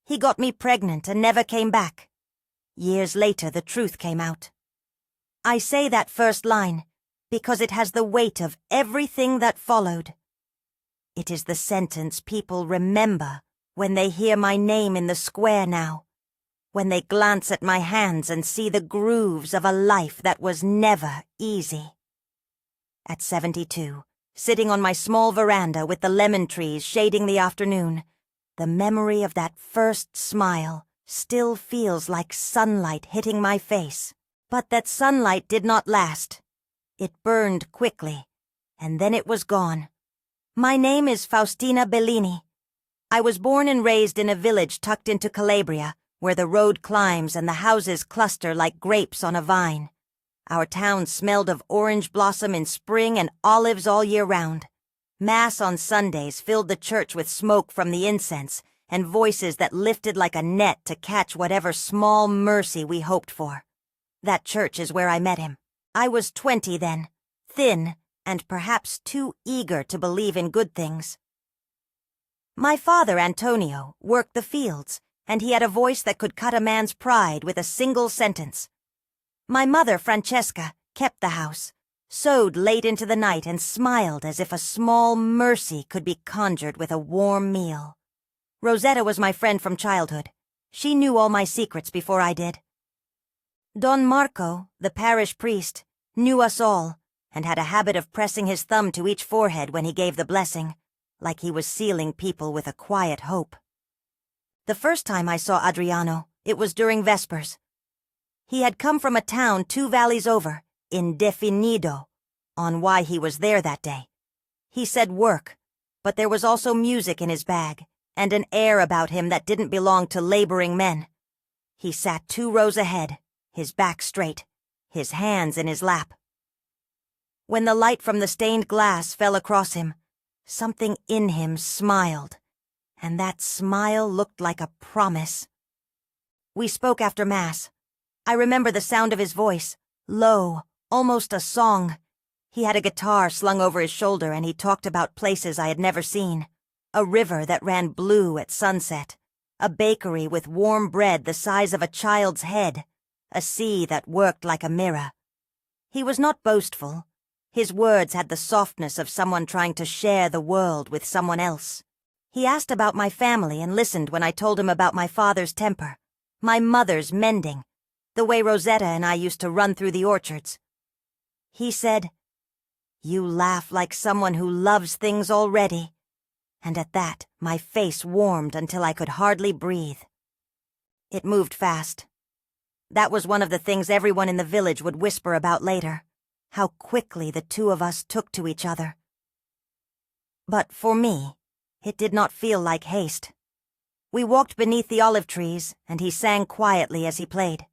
He got me pregnant and never came back. Years later, the truth came out. I say that first line because it has the weight of everything that followed. It is the sentence people remember when they hear my name in the square now, when they glance at my hands and see the grooves of a life that was never easy. At 72, sitting on my small veranda with the lemon trees shading the afternoon, the memory of that first smile still feels like sunlight hitting my face. But that sunlight did not last. It burned quickly, and then it was gone. My name is Faustina Bellini. I was born and raised in a village tucked into Calabria, where the road climbs and the houses cluster like grapes on a vine. Our town smelled of orange blossom in spring and olives all year round. Mass on Sundays filled the church with smoke from the incense and voices that lifted like a net to catch whatever small mercy we hoped for. That church is where I met him. I was 20 then, thin, and perhaps too eager to believe in good things. My father, Antonio, worked the fields, and he had a voice that could cut a man's pride with a single sentence. My mother, Francesca, kept the house, sewed late into the night, and smiled as if a small mercy could be conjured with a warm meal. Rosetta was my friend from childhood. She knew all my secrets before I did. Don Marco, the parish priest, knew us all and had a habit of pressing his thumb to each forehead when he gave the blessing, like he was sealing people with a quiet hope. The first time I saw Adriano, it was during Vespers. He had come from a town 2 valleys over, indefinido, on why he was there that day. He said work, but there was also music in his bag and an air about him that didn't belong to laboring men. He sat 2 rows ahead, his back straight, his hands in his lap. When the light from the stained glass fell across him, something in him smiled, and that smile looked like a promise. We spoke after Mass. I remember the sound of his voice, low, almost a song. He had a guitar slung over his shoulder, and he talked about places I had never seen. A river that ran blue at sunset, a bakery with warm bread the size of a child's head, a sea that worked like a mirror. He was not boastful. His words had the softness of someone trying to share the world with someone else. He asked about my family and listened when I told him about my father's temper, my mother's mending, the way Rosetta and I used to run through the orchards. He said, "You laugh like someone who loves things already." And at that, my face warmed until I could hardly breathe. It moved fast. That was one of the things everyone in the village would whisper about later, how quickly the 2 of us took to each other. But for me, it did not feel like haste. We walked beneath the olive trees, and he sang quietly as he played.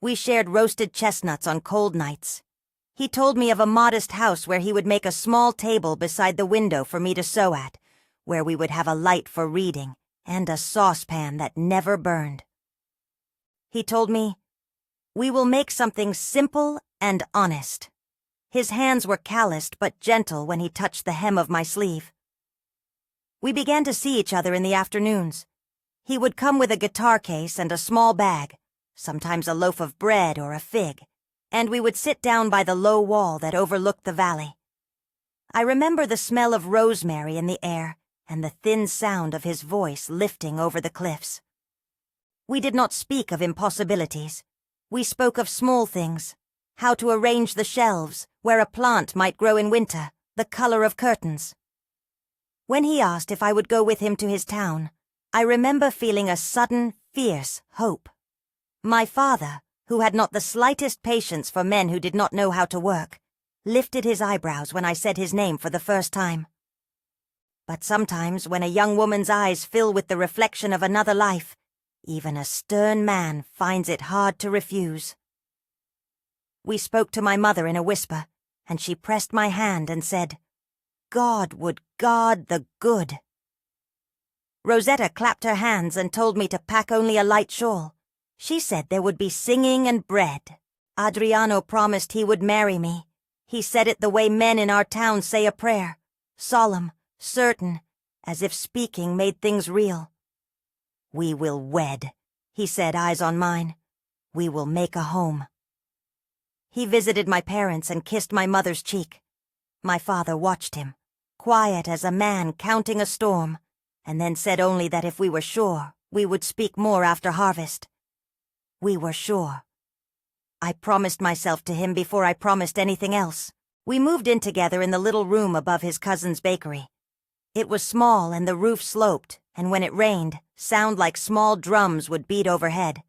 We shared roasted chestnuts on cold nights. He told me of a modest house where he would make a small table beside the window for me to sew at, where we would have a light for reading and a saucepan that never burned. He told me, "We will make something simple and honest." His hands were calloused but gentle when he touched the hem of my sleeve. We began to see each other in the afternoons. He would come with a guitar case and a small bag, sometimes a loaf of bread or a fig, and we would sit down by the low wall that overlooked the valley. I remember the smell of rosemary in the air and the thin sound of his voice lifting over the cliffs. We did not speak of impossibilities. We spoke of small things, how to arrange the shelves, where a plant might grow in winter, the color of curtains. When he asked if I would go with him to his town, I remember feeling a sudden, fierce hope. My father, who had not the slightest patience for men who did not know how to work, lifted his eyebrows when I said his name for the first time. But sometimes when a young woman's eyes fill with the reflection of another life, even a stern man finds it hard to refuse. We spoke to my mother in a whisper, and she pressed my hand and said, "God would guard the good." Rosetta clapped her hands and told me to pack only a light shawl. She said there would be singing and bread. Adriano promised he would marry me. He said it the way men in our town say a prayer, solemn, certain, as if speaking made things real. "We will wed," he said, eyes on mine. "We will make a home." He visited my parents and kissed my mother's cheek. My father watched him, quiet as a man counting a storm, and then said only that if we were sure, we would speak more after harvest. We were sure. I promised myself to him before I promised anything else. We moved in together in the little room above his cousin's bakery. It was small and the roof sloped, and when it rained, sound like small drums would beat overhead.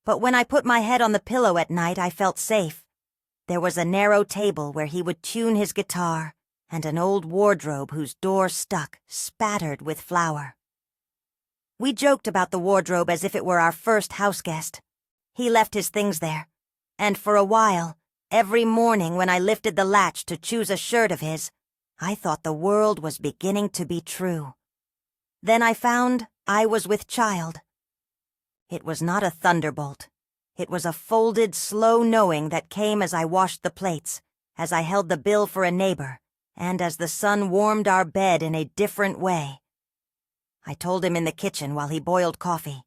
But when I put my head on the pillow at night, I felt safe. There was a narrow table where he would tune his guitar, and an old wardrobe whose door stuck, spattered with flour. We joked about the wardrobe as if it were our first houseguest. He left his things there, and for a while, every morning when I lifted the latch to choose a shirt of his, I thought the world was beginning to be true. Then I found I was with child. It was not a thunderbolt. It was a folded, slow knowing that came as I washed the plates, as I held the bill for a neighbor, and as the sun warmed our bed in a different way. I told him in the kitchen while he boiled coffee.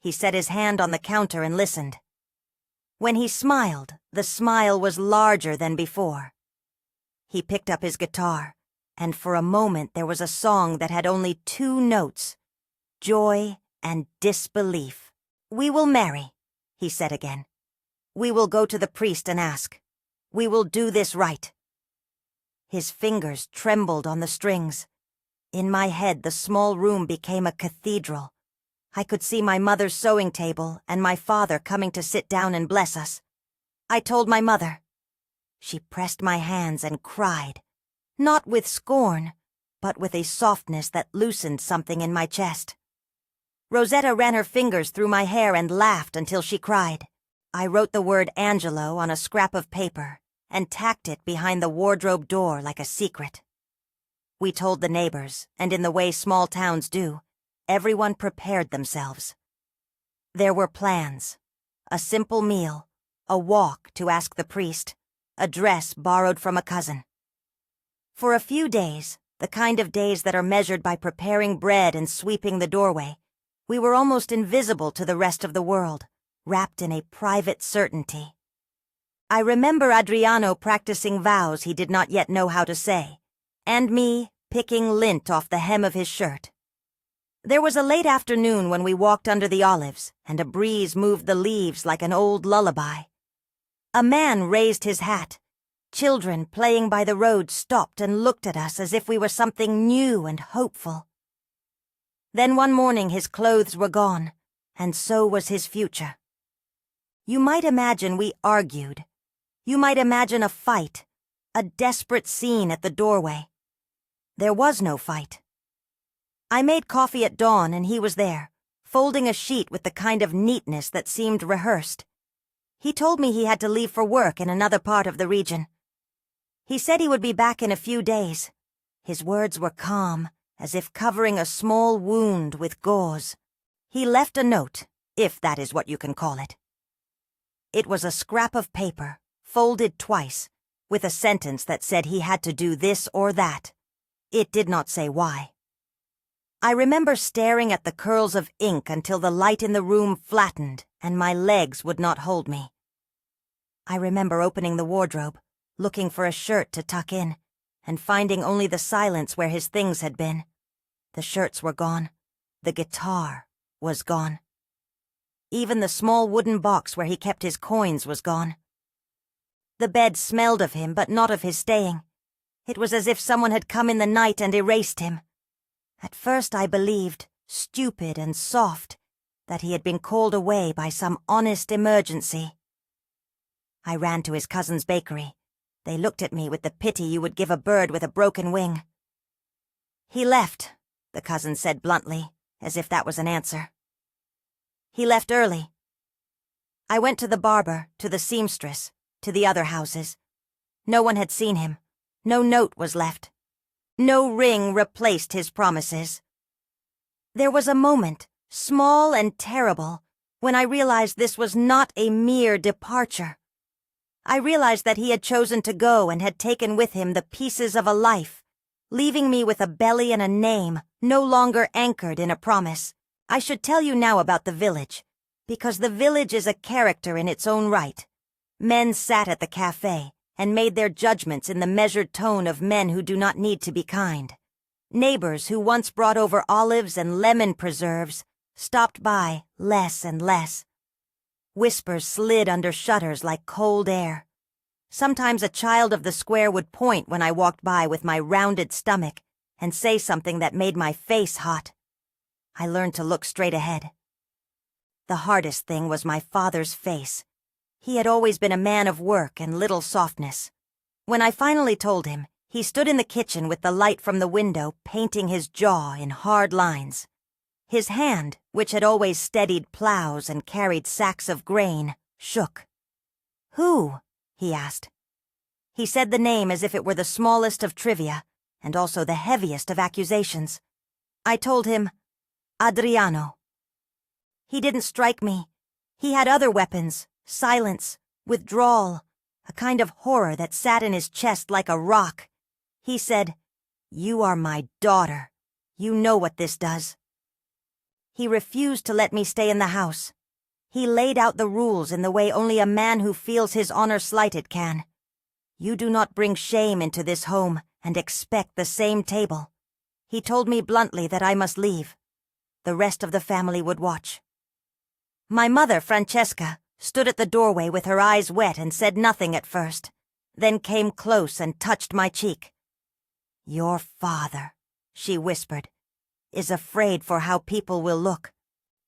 He set his hand on the counter and listened. When he smiled, the smile was larger than before. He picked up his guitar, and for a moment there was a song that had only 2 notes, joy and disbelief. "We will marry," he said again. "We will go to the priest and ask. We will do this right." His fingers trembled on the strings. In my head, the small room became a cathedral. I could see my mother's sewing table and my father coming to sit down and bless us. I told my mother. She pressed my hands and cried, not with scorn, but with a softness that loosened something in my chest. Rosetta ran her fingers through my hair and laughed until she cried. I wrote the word Angelo on a scrap of paper and tacked it behind the wardrobe door like a secret. We told the neighbors, and in the way small towns do, everyone prepared themselves. There were plans: a simple meal, a walk to ask the priest, a dress borrowed from a cousin. For a few days, the kind of days that are measured by preparing bread and sweeping the doorway, we were almost invisible to the rest of the world, wrapped in a private certainty. I remember Adriano practicing vows he did not yet know how to say, and me picking lint off the hem of his shirt. There was a late afternoon when we walked under the olives, and a breeze moved the leaves like an old lullaby. A man raised his hat. Children playing by the road stopped and looked at us as if we were something new and hopeful. Then one morning his clothes were gone, and so was his future. You might imagine we argued. You might imagine a fight, a desperate scene at the doorway. There was no fight. I made coffee at dawn and he was there, folding a sheet with the kind of neatness that seemed rehearsed. He told me he had to leave for work in another part of the region. He said he would be back in a few days. His words were calm, as if covering a small wound with gauze. He left a note, if that is what you can call it. It was a scrap of paper, folded twice, with a sentence that said he had to do this or that. It did not say why. I remember staring at the curls of ink until the light in the room flattened and my legs would not hold me. I remember opening the wardrobe, looking for a shirt to tuck in, and finding only the silence where his things had been. The shirts were gone. The guitar was gone. Even the small wooden box where he kept his coins was gone. The bed smelled of him, but not of his staying. It was as if someone had come in the night and erased him. At first I believed, stupid and soft, that he had been called away by some honest emergency. I ran to his cousin's bakery. They looked at me with the pity you would give a bird with a broken wing. "He left," the cousin said bluntly, as if that was an answer. "He left early." I went to the barber, to the seamstress, to the other houses. No one had seen him. No note was left. No ring replaced his promises. There was a moment, small and terrible, when I realized this was not a mere departure. I realized that he had chosen to go and had taken with him the pieces of a life, leaving me with a belly and a name no longer anchored in a promise. I should tell you now about the village, because the village is a character in its own right. Men sat at the cafe and made their judgments in the measured tone of men who do not need to be kind. Neighbors who once brought over olives and lemon preserves stopped by less and less. Whispers slid under shutters like cold air. Sometimes a child of the square would point when I walked by with my rounded stomach and say something that made my face hot. I learned to look straight ahead. The hardest thing was my father's face. He had always been a man of work and little softness. When I finally told him, he stood in the kitchen with the light from the window painting his jaw in hard lines. His hand, which had always steadied plows and carried sacks of grain, shook. "Who?" he asked. He said the name as if it were the smallest of trivia, and also the heaviest of accusations. I told him, "Adriano." He didn't strike me. He had other weapons, silence, withdrawal, a kind of horror that sat in his chest like a rock. He said, "You are my daughter. You know what this does." He refused to let me stay in the house. He laid out the rules in the way only a man who feels his honor slighted can. You do not bring shame into this home and expect the same table. He told me bluntly that I must leave. The rest of the family would watch. My mother, Francesca, stood at the doorway with her eyes wet and said nothing at first, then came close and touched my cheek. "Your father," she whispered, "is afraid for how people will look."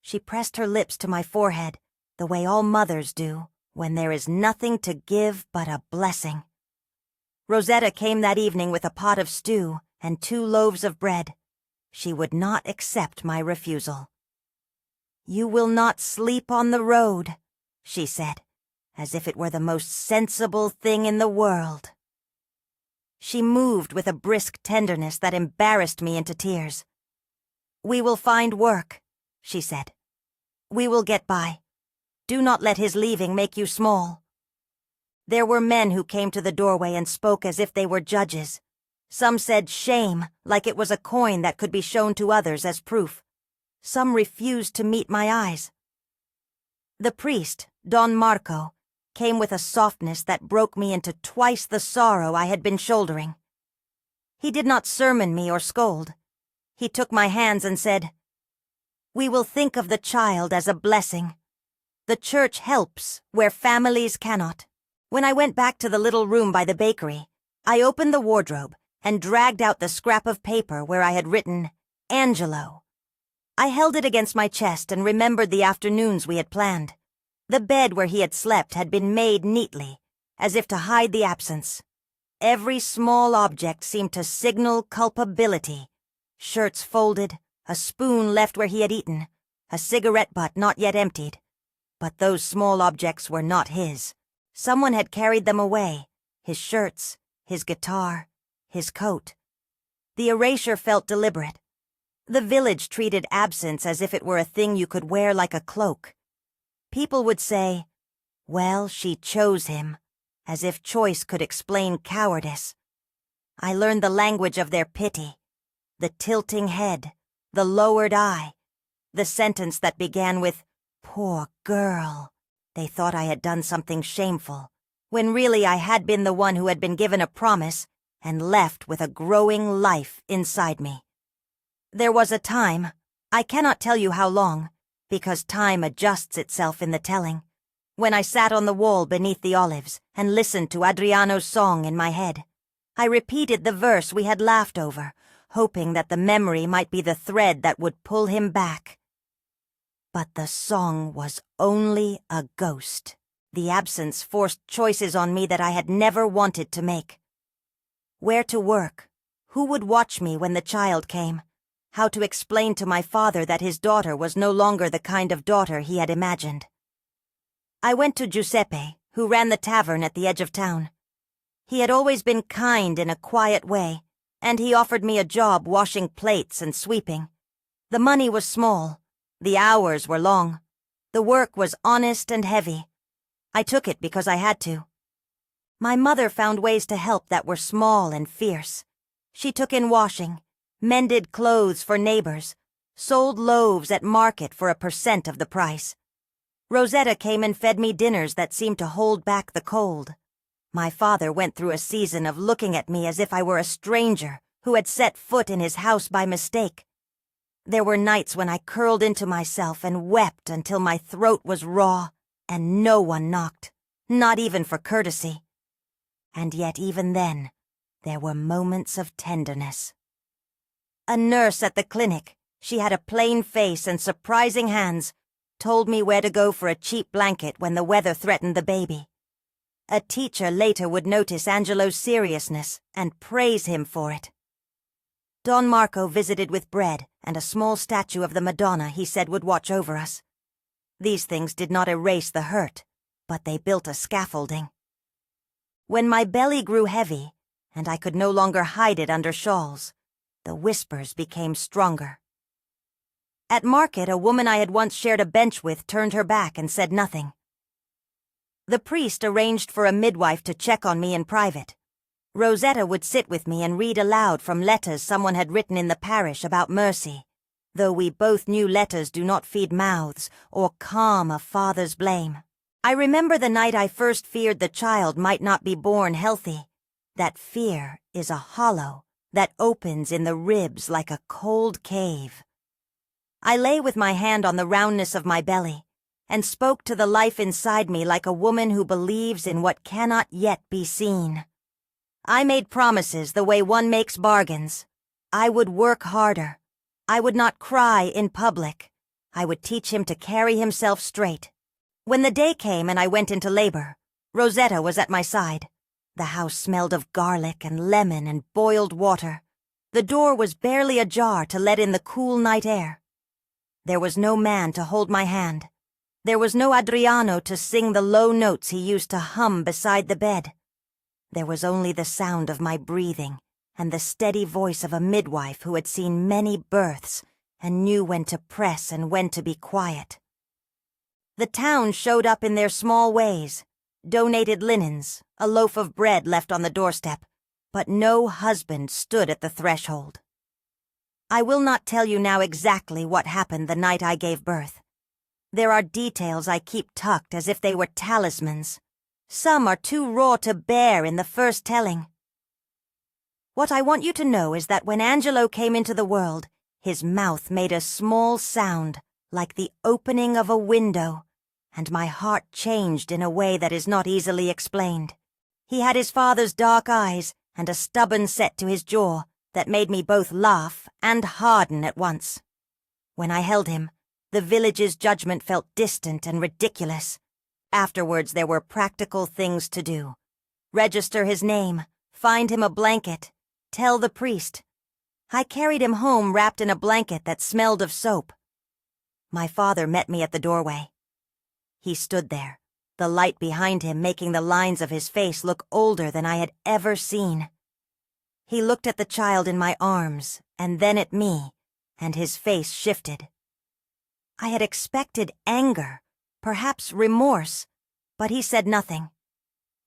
She pressed her lips to my forehead, the way all mothers do when there is nothing to give but a blessing. Rosetta came that evening with a pot of stew and 2 loaves of bread. She would not accept my refusal. "You will not sleep on the road," she said, as if it were the most sensible thing in the world. She moved with a brisk tenderness that embarrassed me into tears. "We will find work," she said. "We will get by. Do not let his leaving make you small." There were men who came to the doorway and spoke as if they were judges. Some said shame, like it was a coin that could be shown to others as proof. Some refused to meet my eyes. The priest, Don Marco, came with a softness that broke me into twice the sorrow I had been shouldering. He did not sermon me or scold. He took my hands and said, "We will think of the child as a blessing. The church helps where families cannot." When I went back to the little room by the bakery, I opened the wardrobe and dragged out the scrap of paper where I had written, "Angelo." I held it against my chest and remembered the afternoons we had planned. The bed where he had slept had been made neatly, as if to hide the absence. Every small object seemed to signal culpability. Shirts folded, a spoon left where he had eaten, a cigarette butt not yet emptied. But those small objects were not his. Someone had carried them away, his shirts, his guitar, his coat. The erasure felt deliberate. The village treated absence as if it were a thing you could wear like a cloak. People would say, "Well, she chose him," as if choice could explain cowardice. I learned the language of their pity, the tilting head, the lowered eye, the sentence that began with, "Poor girl." They thought I had done something shameful, when really I had been the one who had been given a promise and left with a growing life inside me. There was a time, I cannot tell you how long, because time adjusts itself in the telling, when I sat on the wall beneath the olives and listened to Adriano's song in my head. I repeated the verse we had laughed over, hoping that the memory might be the thread that would pull him back. But the song was only a ghost. The absence forced choices on me that I had never wanted to make. Where to work, who would watch me when the child came, how to explain to my father that his daughter was no longer the kind of daughter he had imagined. I went to Giuseppe, who ran the tavern at the edge of town. He had always been kind in a quiet way, and he offered me a job washing plates and sweeping. The money was small, the hours were long, the work was honest and heavy. I took it because I had to. My mother found ways to help that were small and fierce. She took in washing, mended clothes for neighbors, sold loaves at market for 1% of the price. Rosetta came and fed me dinners that seemed to hold back the cold. My father went through a season of looking at me as if I were a stranger who had set foot in his house by mistake. There were nights when I curled into myself and wept until my throat was raw, and no one knocked, not even for courtesy. And yet even then, there were moments of tenderness. A nurse at the clinic, she had a plain face and surprising hands, told me where to go for a cheap blanket when the weather threatened the baby. A teacher later would notice Angelo's seriousness and praise him for it. Don Marco visited with bread and a small statue of the Madonna he said would watch over us. These things did not erase the hurt, but they built a scaffolding. When my belly grew heavy, and I could no longer hide it under shawls, the whispers became stronger. At market, a woman I had once shared a bench with turned her back and said nothing. The priest arranged for a midwife to check on me in private. Rosetta would sit with me and read aloud from letters someone had written in the parish about mercy, though we both knew letters do not feed mouths or calm a father's blame. I remember the night I first feared the child might not be born healthy. That fear is a hollow that opens in the ribs like a cold cave. I lay with my hand on the roundness of my belly and spoke to the life inside me like a woman who believes in what cannot yet be seen. I made promises the way one makes bargains. I would work harder. I would not cry in public. I would teach him to carry himself straight. When the day came and I went into labor, Rosetta was at my side. The house smelled of garlic and lemon and boiled water. The door was barely ajar to let in the cool night air. There was no man to hold my hand. There was no Adriano to sing the low notes he used to hum beside the bed. There was only the sound of my breathing and the steady voice of a midwife who had seen many births and knew when to press and when to be quiet. The town showed up in their small ways, donated linens, a loaf of bread left on the doorstep, but no husband stood at the threshold. I will not tell you now exactly what happened the night I gave birth. There are details I keep tucked as if they were talismans. Some are too raw to bear in the first telling. What I want you to know is that when Angelo came into the world, his mouth made a small sound like the opening of a window, and my heart changed in a way that is not easily explained. He had his father's dark eyes and a stubborn set to his jaw that made me both laugh and harden at once. When I held him, the village's judgment felt distant and ridiculous. Afterwards, there were practical things to do. Register his name, find him a blanket, tell the priest. I carried him home wrapped in a blanket that smelled of soap. My father met me at the doorway. He stood there, the light behind him making the lines of his face look older than I had ever seen. He looked at the child in my arms, and then at me, and his face shifted. I had expected anger, perhaps remorse, but he said nothing.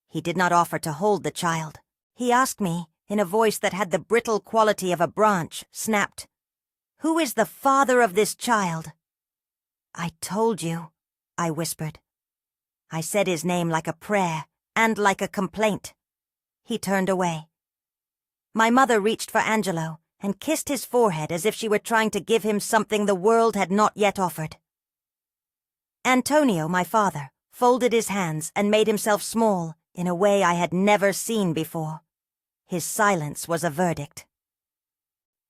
He did not offer to hold the child. He asked me, in a voice that had the brittle quality of a branch, snapped, "Who is the father of this child?" "I told you," I whispered. I said his name like a prayer, and like a complaint. He turned away. My mother reached for Angelo and kissed his forehead as if she were trying to give him something the world had not yet offered. Antonio, my father, folded his hands and made himself small in a way I had never seen before. His silence was a verdict.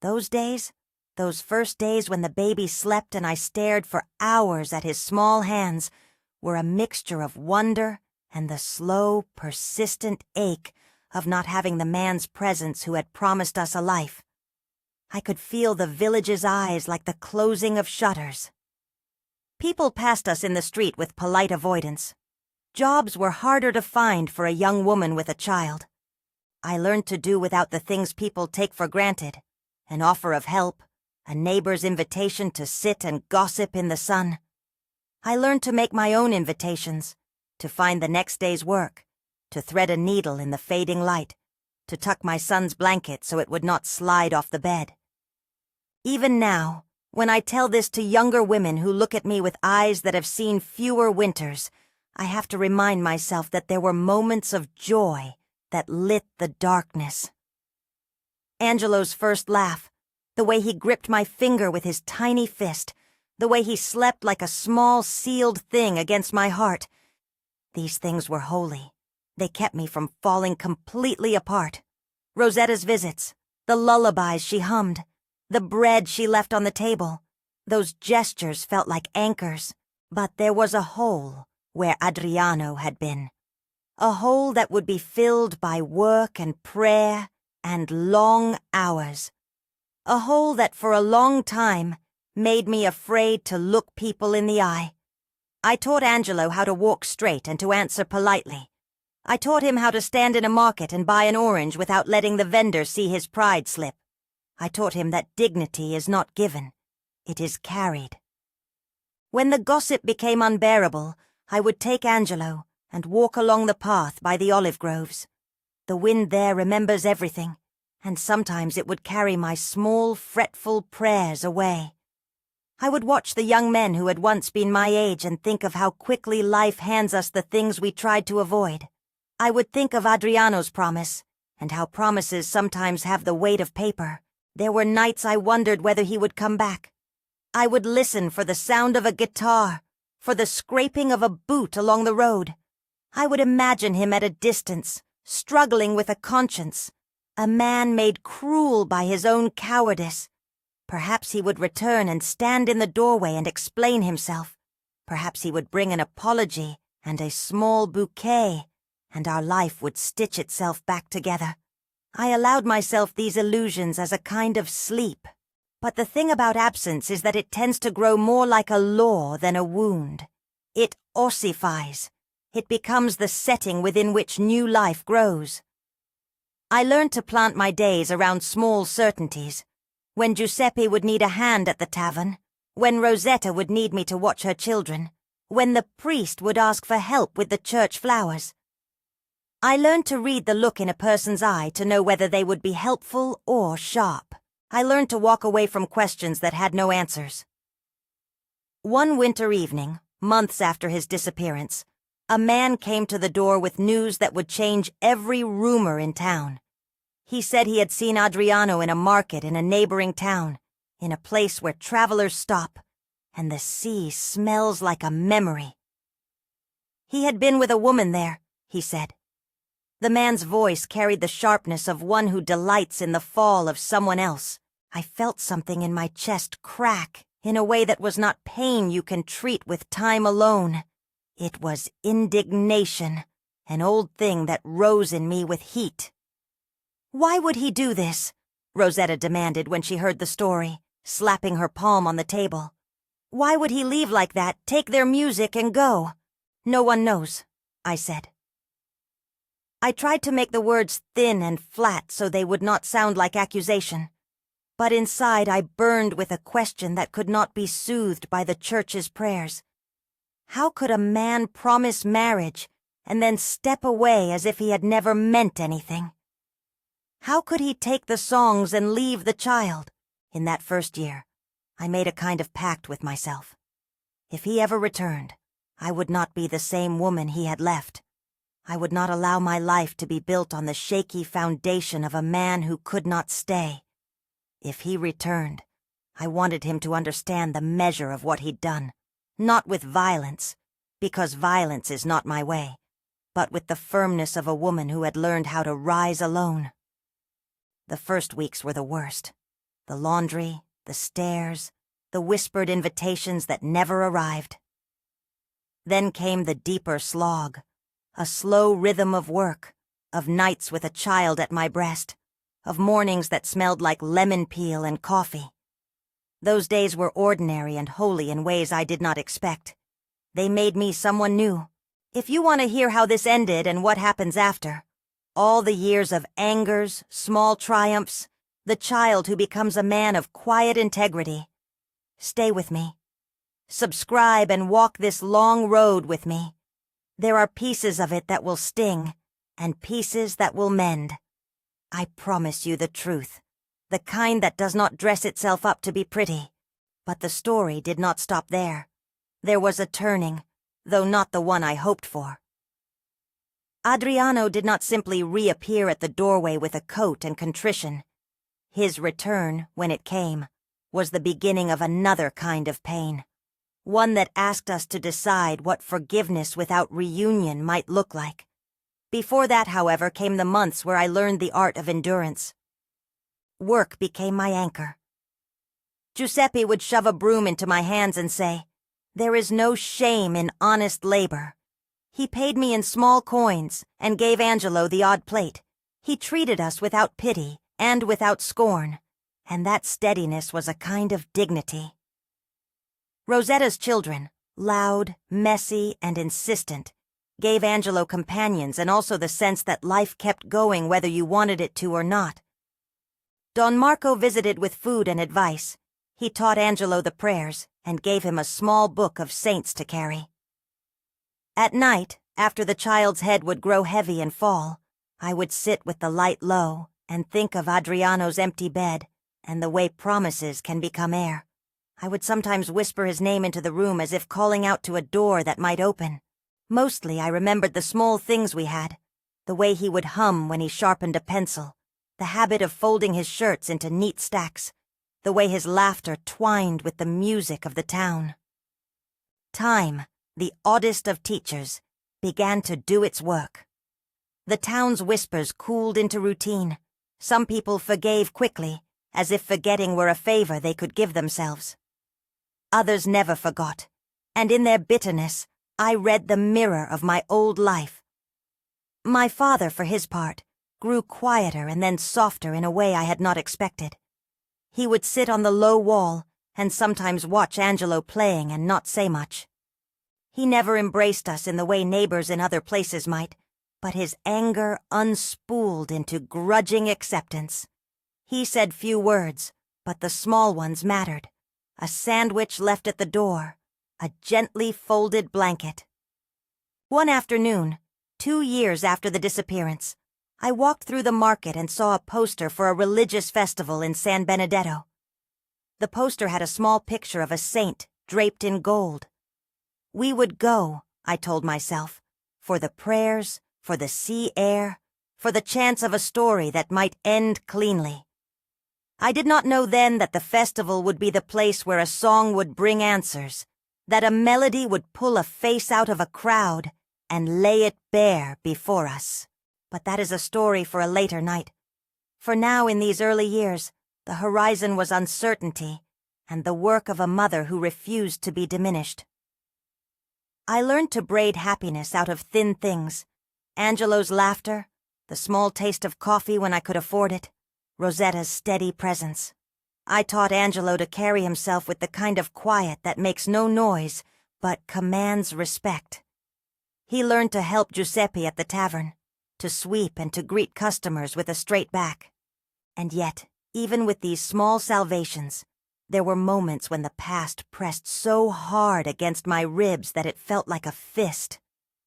Those days, those first days when the baby slept and I stared for hours at his small hands, were a mixture of wonder and the slow, persistent ache of not having the man's presence who had promised us a life. I could feel the village's eyes like the closing of shutters. People passed us in the street with polite avoidance. Jobs were harder to find for a young woman with a child. I learned to do without the things people take for granted: an offer of help, a neighbor's invitation to sit and gossip in the sun. I learned to make my own invitations, to find the next day's work, to thread a needle in the fading light, to tuck my son's blanket so it would not slide off the bed. Even now, When I tell this to younger women who look at me with eyes that have seen fewer winters, I have to remind myself that there were moments of joy that lit the darkness. Angelo's first laugh, the way he gripped my finger with his tiny fist, the way he slept like a small sealed thing against my heart. These things were holy. They kept me from falling completely apart. Rosetta's visits, the lullabies she hummed, the bread she left on the table. Those gestures felt like anchors, but there was a hole where Adriano had been. A hole that would be filled by work and prayer and long hours. A hole that for a long time made me afraid to look people in the eye. I taught Angelo how to walk straight and to answer politely. I taught him how to stand in a market and buy an orange without letting the vendor see his pride slip. I taught him that dignity is not given, it is carried. When the gossip became unbearable, I would take Angelo and walk along the path by the olive groves. The wind there remembers everything, and sometimes it would carry my small, fretful prayers away. I would watch the young men who had once been my age and think of how quickly life hands us the things we tried to avoid. I would think of Adriano's promise, and how promises sometimes have the weight of paper. There were nights I wondered whether he would come back. I would listen for the sound of a guitar, for the scraping of a boot along the road. I would imagine him at a distance, struggling with a conscience, a man made cruel by his own cowardice. Perhaps he would return and stand in the doorway and explain himself. Perhaps he would bring an apology and a small bouquet, and our life would stitch itself back together. I allowed myself these illusions as a kind of sleep. But the thing about absence is that it tends to grow more like a law than a wound. It ossifies. It becomes the setting within which new life grows. I learned to plant my days around small certainties. When Giuseppe would need a hand at the tavern, when Rosetta would need me to watch her children, when the priest would ask for help with the church flowers. I learned to read the look in a person's eye to know whether they would be helpful or sharp. I learned to walk away from questions that had no answers. One winter evening, months after his disappearance, a man came to the door with news that would change every rumor in town. He said he had seen Adriano in a market in a neighboring town, in a place where travelers stop, and the sea smells like a memory. He had been with a woman there, he said. The man's voice carried the sharpness of one who delights in the fall of someone else. I felt something in my chest crack in a way that was not pain you can treat with time alone. It was indignation, an old thing that rose in me with heat. Why would he do this? Rosetta demanded when she heard the story, slapping her palm on the table. Why would he leave like that, take their music and go? No one knows, I said. I tried to make the words thin and flat so they would not sound like accusation. But inside I burned with a question that could not be soothed by the church's prayers. How could a man promise marriage and then step away as if he had never meant anything? How could he take the songs and leave the child? In that first year, I made a kind of pact with myself. If he ever returned, I would not be the same woman he had left. I would not allow my life to be built on the shaky foundation of a man who could not stay. If he returned, I wanted him to understand the measure of what he'd done, not with violence, because violence is not my way, but with the firmness of a woman who had learned how to rise alone. The first weeks were the worst. The laundry, the stairs, the whispered invitations that never arrived. Then came the deeper slog, a slow rhythm of work, of nights with a child at my breast, of mornings that smelled like lemon peel and coffee. Those days were ordinary and holy in ways I did not expect. They made me someone new. If you want to hear how this ended and what happens after, all the years of angers, small triumphs, the child who becomes a man of quiet integrity, stay with me. Subscribe and walk this long road with me. There are pieces of it that will sting, and pieces that will mend. I promise you the truth, the kind that does not dress itself up to be pretty, But the story did not stop there. There was a turning, though not the one I hoped for. Adriano did not simply reappear at the doorway with a coat and contrition. His return, when it came, was the beginning of another kind of pain. One that asked us to decide what forgiveness without reunion might look like. Before that, however, came the months where I learned the art of endurance. Work became my anchor. Giuseppe would shove a broom into my hands and say, "There is no shame in honest labor." He paid me in small coins and gave Angelo the odd plate. He treated us without pity and without scorn, and that steadiness was a kind of dignity. Rosetta's children, loud, messy, and insistent, gave Angelo companions and also the sense that life kept going whether you wanted it to or not. Don Marco visited with food and advice. He taught Angelo the prayers and gave him a small book of saints to carry. At night, after the child's head would grow heavy and fall, I would sit with the light low and think of Adriano's empty bed and the way promises can become air. I would sometimes whisper his name into the room as if calling out to a door that might open. Mostly I remembered the small things we had, the way he would hum when he sharpened a pencil, the habit of folding his shirts into neat stacks, the way his laughter twined with the music of the town. Time, the oddest of teachers, began to do its work. The town's whispers cooled into routine. Some people forgave quickly, as if forgetting were a favor they could give themselves. Others never forgot, and in their bitterness, I read the mirror of my old life. My father, for his part, grew quieter and then softer in a way I had not expected. He would sit on the low wall and sometimes watch Angelo playing and not say much. He never embraced us in the way neighbors in other places might, but his anger unspooled into grudging acceptance. He said few words, but the small ones mattered. A sandwich left at the door, a gently folded blanket. One afternoon, 2 years after the disappearance, I walked through the market and saw a poster for a religious festival in San Benedetto. The poster had a small picture of a saint draped in gold. We would go, I told myself, for the prayers, for the sea air, for the chance of a story that might end cleanly. I did not know then that the festival would be the place where a song would bring answers, that a melody would pull a face out of a crowd and lay it bare before us. But that is a story for a later night. For now, in these early years, the horizon was uncertainty, and the work of a mother who refused to be diminished. I learned to braid happiness out of thin things. Angelo's laughter, the small taste of coffee when I could afford it, Rosetta's steady presence. I taught Angelo to carry himself with the kind of quiet that makes no noise, but commands respect. He learned to help Giuseppe at the tavern, to sweep and to greet customers with a straight back. And yet, even with these small salvations, there were moments when the past pressed so hard against my ribs that it felt like a fist.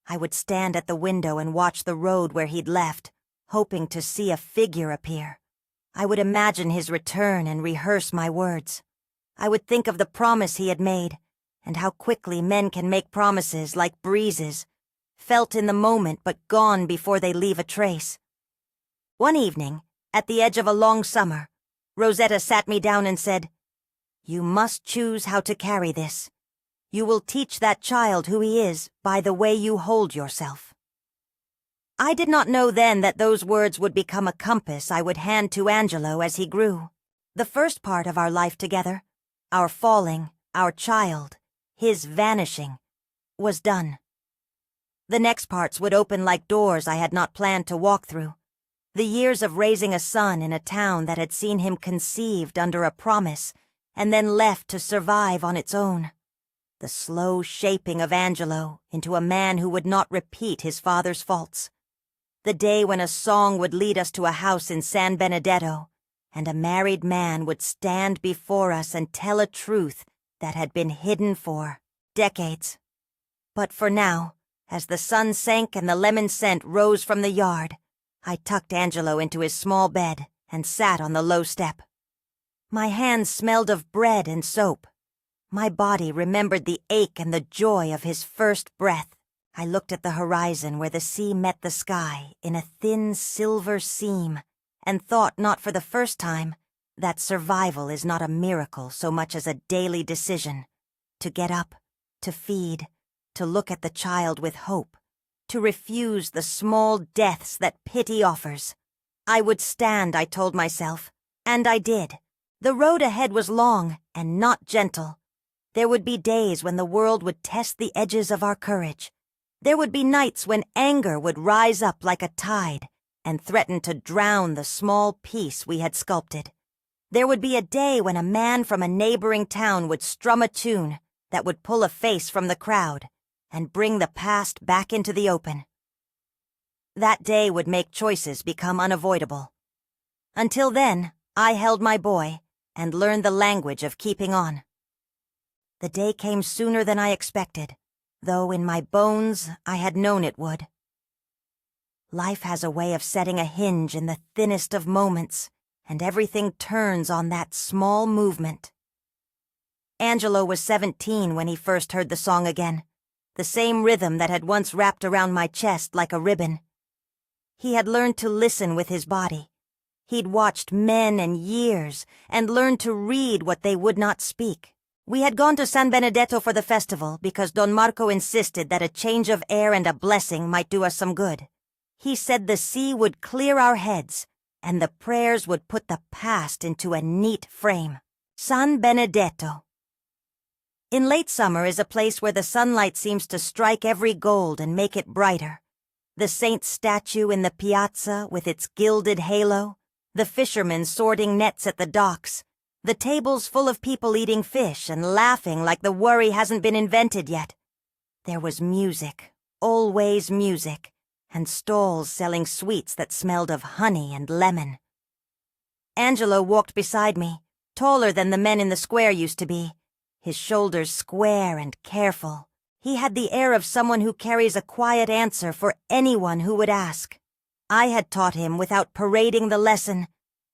I would stand at the window and watch the road where he'd left, hoping to see a figure appear. I would imagine his return and rehearse my words. I would think of the promise he had made, and how quickly men can make promises like breezes, felt in the moment but gone before they leave a trace. One evening, at the edge of a long summer, Rosetta sat me down and said, "You must choose how to carry this. You will teach that child who he is by the way you hold yourself." I did not know then that those words would become a compass I would hand to Angelo as he grew. The first part of our life together, our falling, our child, his vanishing, was done. The next parts would open like doors I had not planned to walk through. The years of raising a son in a town that had seen him conceived under a promise and then left to survive on its own. The slow shaping of Angelo into a man who would not repeat his father's faults. The day when a song would lead us to a house in San Benedetto, and a married man would stand before us and tell a truth that had been hidden for decades. But for now, as the sun sank and the lemon scent rose from the yard, I tucked Angelo into his small bed and sat on the low step. My hands smelled of bread and soap, My body remembered the ache and the joy of his first breath. I looked at the horizon where the sea met the sky in a thin silver seam, and thought, not for the first time, that survival is not a miracle so much as a daily decision. To get up, to feed, to look at the child with hope, to refuse the small deaths that pity offers. I would stand, I told myself, and I did. The road ahead was long and not gentle. There would be days when the world would test the edges of our courage. There would be nights when anger would rise up like a tide and threaten to drown the small peace we had sculpted. There would be a day when a man from a neighboring town would strum a tune that would pull a face from the crowd and bring the past back into the open. That day would make choices become unavoidable. Until then, I held my boy and learned the language of keeping on. The day came sooner than I expected, though in my bones I had known it would. Life has a way of setting a hinge in the thinnest of moments, and everything turns on that small movement. Angelo was 17 when he first heard the song again, the same rhythm that had once wrapped around my chest like a ribbon. He had learned to listen with his body. He'd watched men and years and learned to read what they would not speak. We had gone to San Benedetto for the festival because Don Marco insisted that a change of air and a blessing might do us some good. He said the sea would clear our heads, and the prayers would put the past into a neat frame. San Benedetto. In late summer is a place where the sunlight seems to strike every gold and make it brighter. The saint's statue in the piazza with its gilded halo, the fishermen sorting nets at the docks, the tables full of people eating fish and laughing like the worry hasn't been invented yet. There was music, always music, and stalls selling sweets that smelled of honey and lemon. Angelo walked beside me, taller than the men in the square used to be, his shoulders square and careful. He had the air of someone who carries a quiet answer for anyone who would ask. I had taught him, without parading the lesson,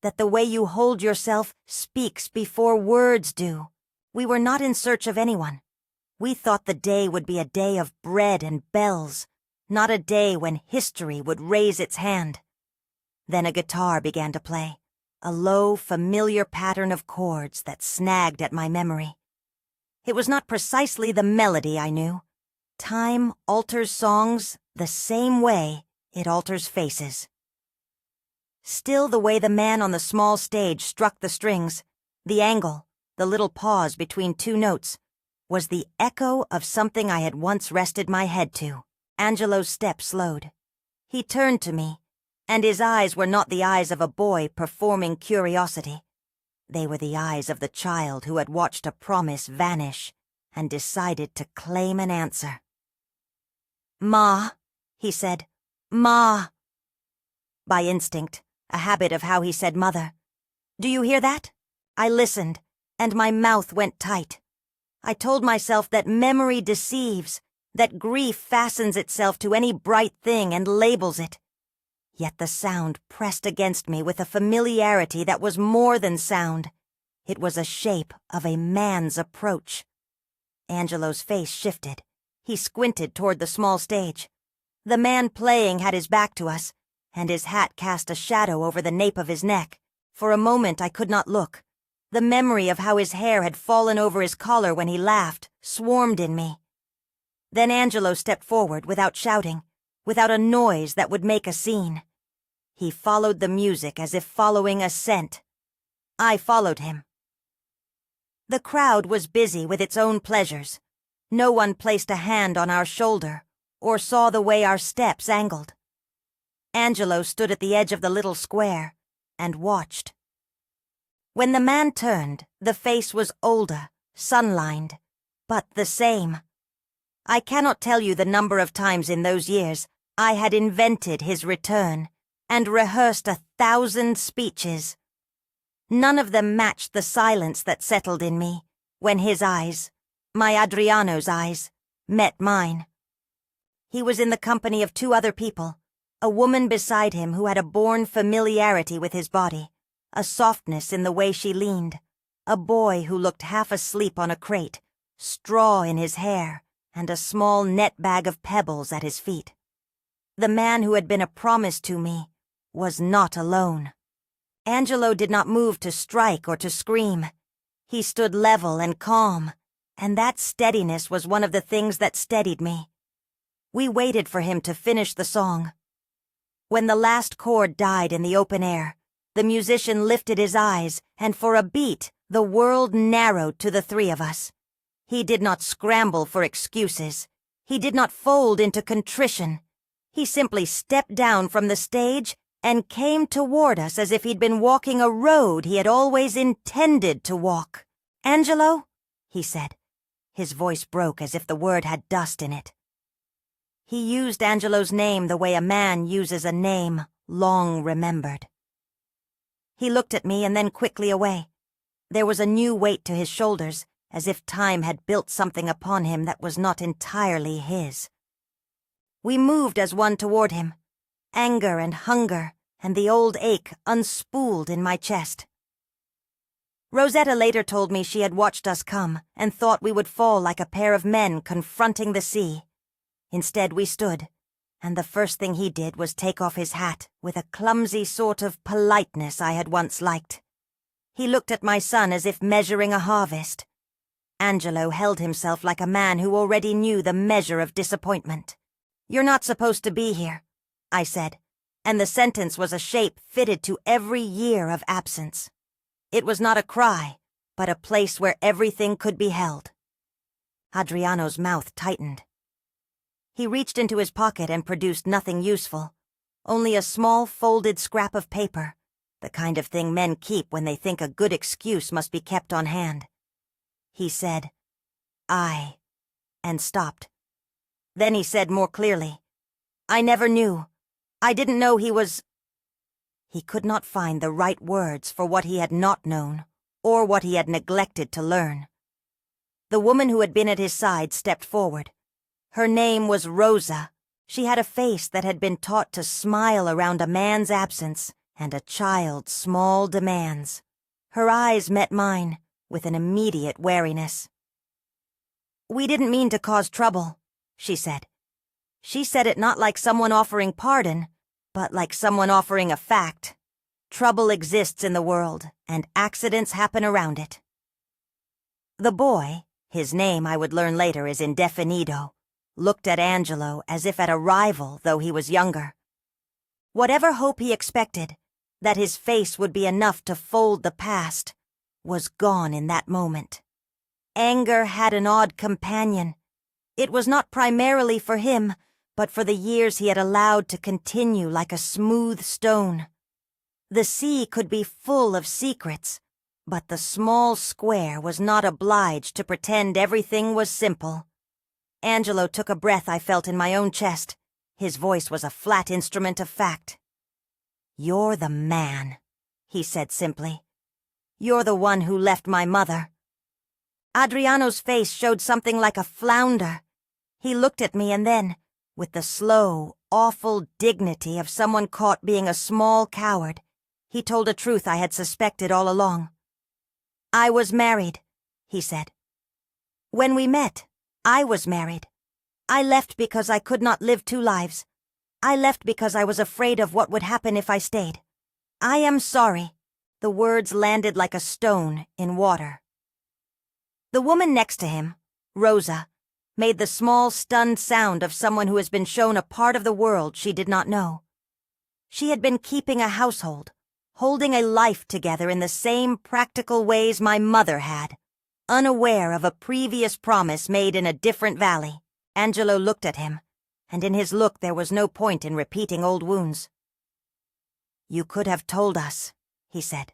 that the way you hold yourself speaks before words do. We were not in search of anyone. We thought the day would be a day of bread and bells, not a day when history would raise its hand. Then a guitar began to play, a low, familiar pattern of chords that snagged at my memory. It was not precisely the melody I knew. Time alters songs the same way it alters faces. Still, the way the man on the small stage struck the strings, the angle, the little pause between two notes, was the echo of something I had once rested my head to. Angelo's step slowed. He turned to me, and his eyes were not the eyes of a boy performing curiosity. They were the eyes of the child who had watched a promise vanish and decided to claim an answer. "Ma," he said, "Ma." By instinct, a habit of how he said mother. "Do you hear that?" I listened, and my mouth went tight. I told myself that memory deceives, that grief fastens itself to any bright thing and labels it. Yet the sound pressed against me with a familiarity that was more than sound. It was a shape of a man's approach. Angelo's face shifted. He squinted toward the small stage. The man playing had his back to us, and his hat cast a shadow over the nape of his neck. For a moment I could not look. The memory of how his hair had fallen over his collar when he laughed swarmed in me. Then Angelo stepped forward without shouting, without a noise that would make a scene. He followed the music as if following a scent. I followed him. The crowd was busy with its own pleasures. No one placed a hand on our shoulder or saw the way our steps angled. Angelo stood at the edge of the little square and watched. When the man turned, the face was older, sun-lined, but the same. I cannot tell you the number of times in those years I had invented his return and rehearsed 1,000 speeches. None of them matched the silence that settled in me when his eyes, my Adriano's eyes, met mine. He was in the company of 2 other people, a woman beside him who had a born familiarity with his body, a softness in the way she leaned, a boy who looked half asleep on a crate, straw in his hair, and a small net bag of pebbles at his feet. The man who had been a promise to me was not alone. Angelo did not move to strike or to scream. He stood level and calm, and that steadiness was one of the things that steadied me. We waited for him to finish the song. When the last chord died in the open air, the musician lifted his eyes, and for a beat, the world narrowed to the three of us. He did not scramble for excuses. He did not fold into contrition. He simply stepped down from the stage and came toward us as if he'd been walking a road he had always intended to walk. "Angelo," he said. His voice broke as if the word had dust in it. He used Angelo's name the way a man uses a name long remembered. He looked at me and then quickly away. There was a new weight to his shoulders, as if time had built something upon him that was not entirely his. We moved as one toward him, anger and hunger and the old ache unspooled in my chest. Rosetta later told me she had watched us come and thought we would fall like a pair of men confronting the sea. Instead we stood, and the first thing he did was take off his hat with a clumsy sort of politeness I had once liked. He looked at my son as if measuring a harvest. Angelo held himself like a man who already knew the measure of disappointment. "You're not supposed to be here," I said, and the sentence was a shape fitted to every year of absence. It was not a cry, but a place where everything could be held. Adriano's mouth tightened. He reached into his pocket and produced nothing useful, only a small folded scrap of paper, the kind of thing men keep when they think a good excuse must be kept on hand. He said, "I," and stopped. Then he said more clearly, "I never knew. I didn't know he was—" He could not find the right words for what he had not known, or what he had neglected to learn. The woman who had been at his side stepped forward. Her name was Rosa. She had a face that had been taught to smile around a man's absence and a child's small demands. Her eyes met mine with an immediate wariness. "We didn't mean to cause trouble," she said. She said it not like someone offering pardon, but like someone offering a fact. Trouble exists in the world, and accidents happen around it. The boy, his name I would learn later is indefinido, looked at Angelo as if at a rival, though he was younger. Whatever hope he expected, that his face would be enough to fold the past, was gone in that moment. Anger had an odd companion. It was not primarily for him, but for the years he had allowed to continue like a smooth stone. The sea could be full of secrets, but the small square was not obliged to pretend everything was simple. Angelo took a breath I felt in my own chest. His voice was a flat instrument of fact. "You're the man," he said simply. "You're the one who left my mother." Adriano's face showed something like a flounder. He looked at me and then, with the slow, awful dignity of someone caught being a small coward, he told a truth I had suspected all along. "I was married," he said. "When we met, I was married. I left because I could not live two lives. I left because I was afraid of what would happen if I stayed. I am sorry." The words landed like a stone in water. The woman next to him, Rosa, made the small, stunned sound of someone who has been shown a part of the world she did not know. She had been keeping a household, holding a life together in the same practical ways my mother had, unaware of a previous promise made in a different valley. Angelo looked at him, and in his look there was no point in repeating old wounds. "You could have told us," he said.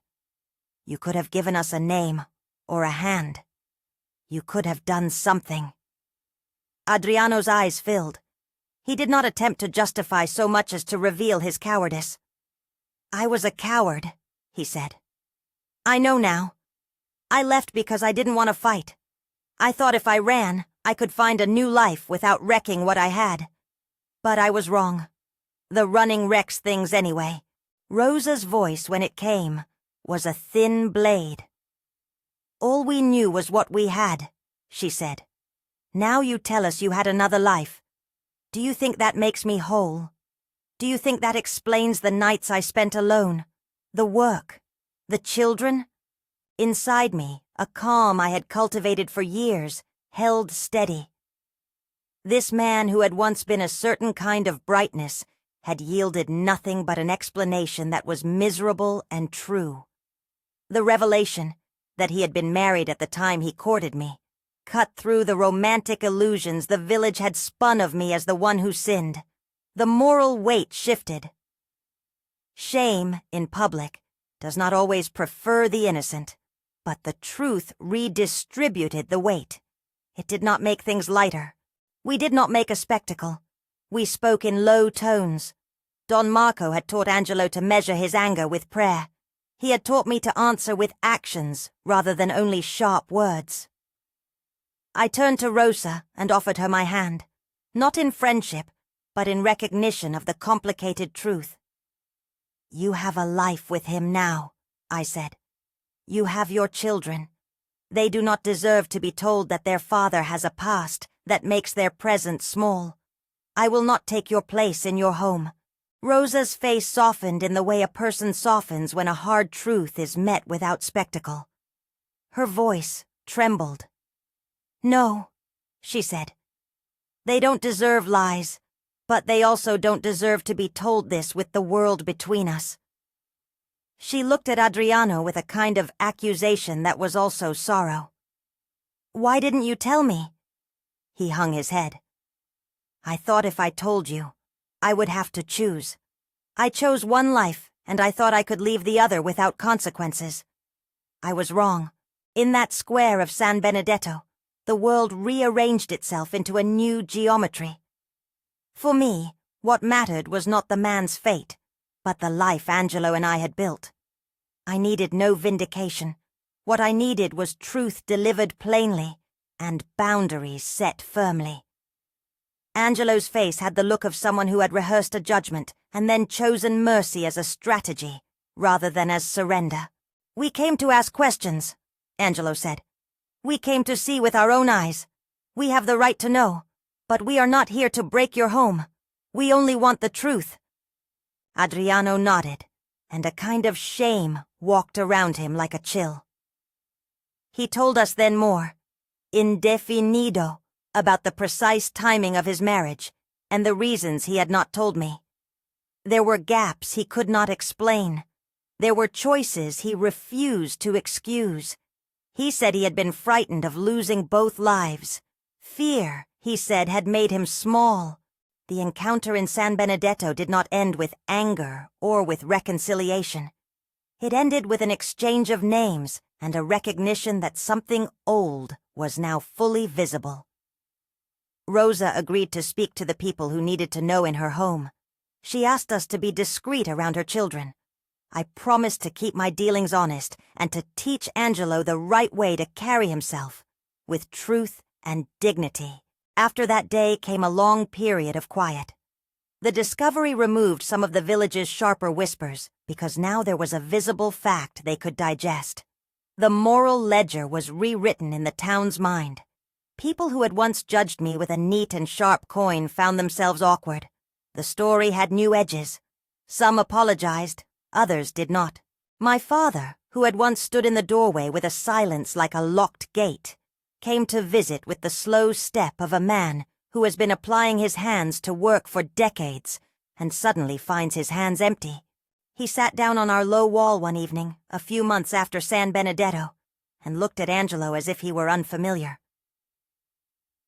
"You could have given us a name, or a hand. You could have done something." Adriano's eyes filled. He did not attempt to justify so much as to reveal his cowardice. "I was a coward," he said. "I know now. I left because I didn't want to fight. I thought if I ran, I could find a new life without wrecking what I had. But I was wrong. The running wrecks things anyway." Rosa's voice, when it came, was a thin blade. "All we knew was what we had," she said. "Now you tell us you had another life. Do you think that makes me whole? Do you think that explains the nights I spent alone, the work, the children?" Inside me, a calm I had cultivated for years held steady. This man who had once been a certain kind of brightness had yielded nothing but an explanation that was miserable and true. The revelation that he had been married at the time he courted me cut through the romantic illusions the village had spun of me as the one who sinned. The moral weight shifted. Shame, in public, does not always prefer the innocent, but the truth redistributed the weight. It did not make things lighter. We did not make a spectacle. We spoke in low tones. Don Marco had taught Angelo to measure his anger with prayer. He had taught me to answer with actions rather than only sharp words. I turned to Rosa and offered her my hand, not in friendship, but in recognition of the complicated truth. "You have a life with him now," I said. "You have your children. They do not deserve to be told that their father has a past that makes their present small. I will not take your place in your home." Rosa's face softened in the way a person softens when a hard truth is met without spectacle. Her voice trembled. "No," she said. "They don't deserve lies, but they also don't deserve to be told this with the world between us." She looked at Adriano with a kind of accusation that was also sorrow. "Why didn't you tell me?" He hung his head. "I thought if I told you, I would have to choose. I chose one life, and I thought I could leave the other without consequences. I was wrong. In that square of San Benedetto, the world rearranged itself into a new geometry. For me, what mattered was not the man's fate, but the life Angelo and I had built. I needed no vindication. What I needed was truth delivered plainly, and boundaries set firmly. Angelo's face had the look of someone who had rehearsed a judgment and then chosen mercy as a strategy, rather than as surrender. "We came to ask questions," Angelo said. "We came to see with our own eyes. We have the right to know, but we are not here to break your home. We only want the truth." Adriano nodded, and a kind of shame walked around him like a chill. He told us then more, indefinido, about the precise timing of his marriage, and the reasons he had not told me. There were gaps he could not explain. There were choices he refused to excuse. He said he had been frightened of losing both lives. Fear, he said, had made him small. The encounter in San Benedetto did not end with anger or with reconciliation. It ended with an exchange of names and a recognition that something old was now fully visible. Rosa agreed to speak to the people who needed to know in her home. She asked us to be discreet around her children. I promised to keep my dealings honest and to teach Angelo the right way to carry himself, with truth and dignity. After that day came a long period of quiet. The discovery removed some of the village's sharper whispers, because now there was a visible fact they could digest. The moral ledger was rewritten in the town's mind. People who had once judged me with a neat and sharp coin found themselves awkward. The story had new edges. Some apologized, others did not. My father, who had once stood in the doorway with a silence like a locked gate, came to visit with the slow step of a man who has been applying his hands to work for decades and suddenly finds his hands empty. He sat down on our low wall one evening, a few months after San Benedetto, and looked at Angelo as if he were unfamiliar.